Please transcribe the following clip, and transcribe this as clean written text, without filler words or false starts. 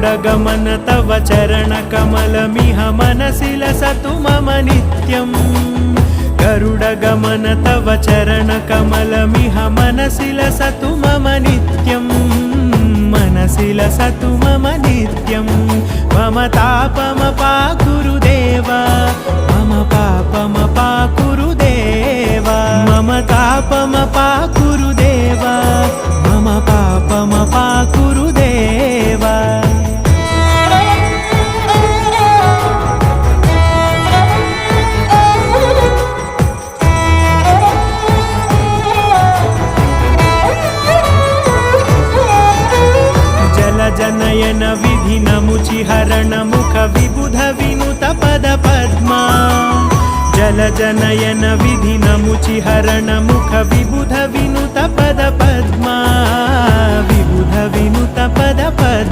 गरुडगमन तव चरणकमलमिह मनसि लसतु मम नित्यम् गरुडगमन तव चरणकमलमिह मनसि लसतु मम नित्यम् मनसि लसतु मम नित्यम् मम तापमपाकुरु देवा मम पापमपाकुरु देवा मम तापमपाकुरु देवा मम पापमपाकुरु देवा जनयन विधि नमुचिहरण मुख विबुध विनुत पद पद्मा जल जनयन विधि नमुचिहरण मुख विबुध विनुत पद पद्मा विबुध विनुत पद पद्मा।